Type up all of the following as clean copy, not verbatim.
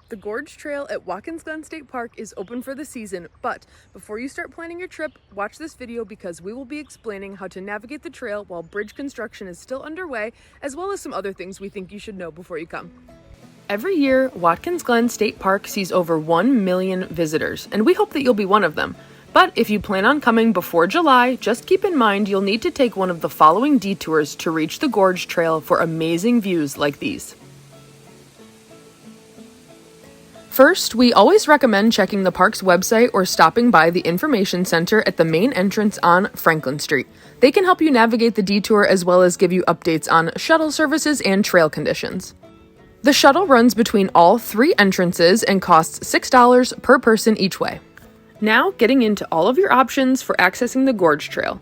The Gorge Trail at Watkins Glen State Park is open for the season, but before you start planning your trip, watch this video because we will be explaining how to navigate the trail while bridge construction is still underway, as well as some other things we think you should know before you come. Every year, Watkins Glen State Park sees over 1 million visitors, and we hope that you'll be one of them. But if you plan on coming before July, just keep in mind you'll need to take one of the following detours to reach the Gorge Trail for amazing views like these. First, we always recommend checking the park's website or stopping by the information center at the main entrance on Franklin Street. They can help you navigate the detour as well as give you updates on shuttle services and trail conditions. The shuttle runs between all 3 entrances and costs $6 per person each way. Now, getting into all of your options for accessing the Gorge Trail.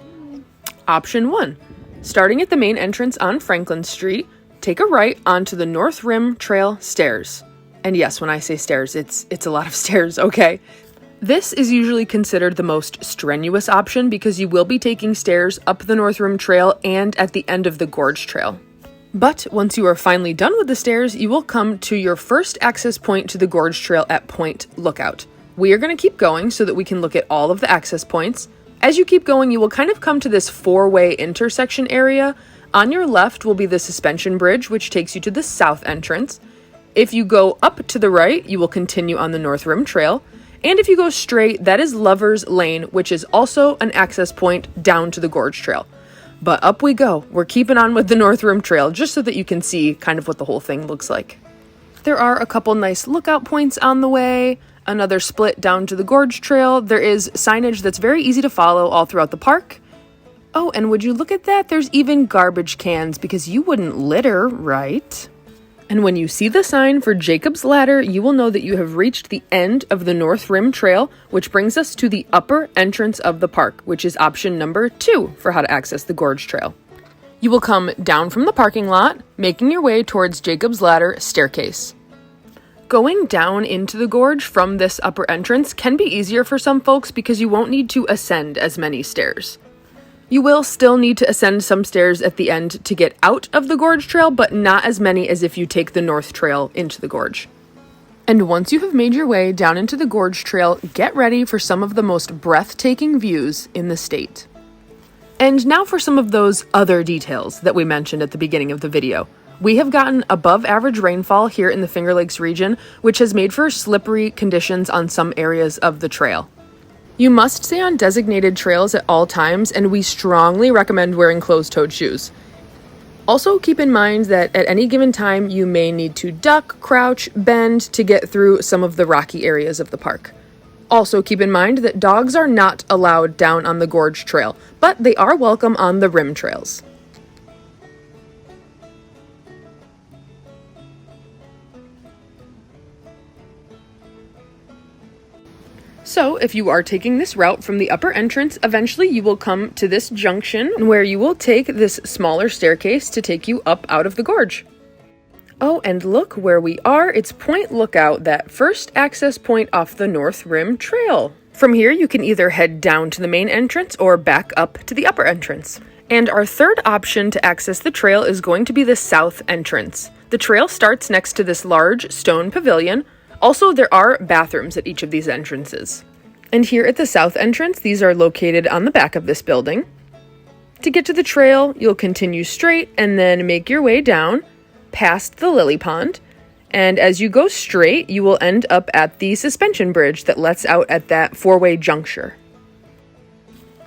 Option 1. Starting at the main entrance on Franklin Street, take a right onto the North Rim Trail stairs. And yes, when I say stairs, it's a lot of stairs, okay? This is usually considered the most strenuous option because you will be taking stairs up the North Rim Trail and at the end of the Gorge Trail. But once you are finally done with the stairs, you will come to your first access point to the Gorge Trail at Point Lookout. We are going to keep going so that we can look at all of the access points. As you keep going, you will kind of come to this 4-way intersection area. On your left will be the suspension bridge, which takes you to the south entrance. If you go up to the right, you will continue on the North Rim Trail. And if you go straight, that is Lover's Lane, which is also an access point down to the Gorge Trail. But up we go. We're keeping on with the North Rim Trail just so that you can see kind of what the whole thing looks like. There are a couple nice lookout points on the way, another split down to the Gorge Trail. There is signage that's very easy to follow all throughout the park. Oh, and would you look at that? There's even garbage cans because you wouldn't litter, right? And when you see the sign for Jacob's Ladder, you will know that you have reached the end of the North Rim Trail, which brings us to the upper entrance of the park, which is option number 2 for how to access the Gorge Trail. You will come down from the parking lot, making your way towards Jacob's Ladder staircase. Going down into the gorge from this upper entrance can be easier for some folks because you won't need to ascend as many stairs. You will still need to ascend some stairs at the end to get out of the Gorge Trail, but not as many as if you take the North Trail into the gorge. And once you have made your way down into the Gorge Trail, get ready for some of the most breathtaking views in the state. And now for some of those other details that we mentioned at the beginning of the video. We have gotten above average rainfall here in the Finger Lakes region, which has made for slippery conditions on some areas of the trail. You must stay on designated trails at all times, and we strongly recommend wearing closed-toed shoes. Also, keep in mind that at any given time, you may need to duck, crouch, bend to get through some of the rocky areas of the park. Also, keep in mind that dogs are not allowed down on the Gorge Trail, but they are welcome on the rim trails. So, if you are taking this route from the upper entrance, eventually you will come to this junction where you will take this smaller staircase to take you up out of the gorge. Oh, and look where we are. It's Point Lookout, that first access point off the North Rim Trail. From here, you can either head down to the main entrance or back up to the upper entrance. And our third option to access the trail is going to be the south entrance. The trail starts next to this large stone pavilion. Also, there are bathrooms at each of these entrances. And here at the south entrance, these are located on the back of this building. To get to the trail, you'll continue straight and then make your way down past the lily pond. And as you go straight, you will end up at the suspension bridge that lets out at that 4-way juncture.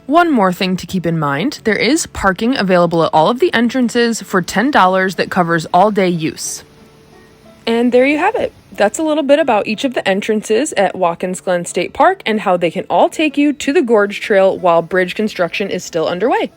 One more thing to keep in mind, there is parking available at all of the entrances for $10 that covers all-day use. And there you have it. That's a little bit about each of the entrances at Watkins Glen State Park and how they can all take you to the Gorge Trail while bridge construction is still underway.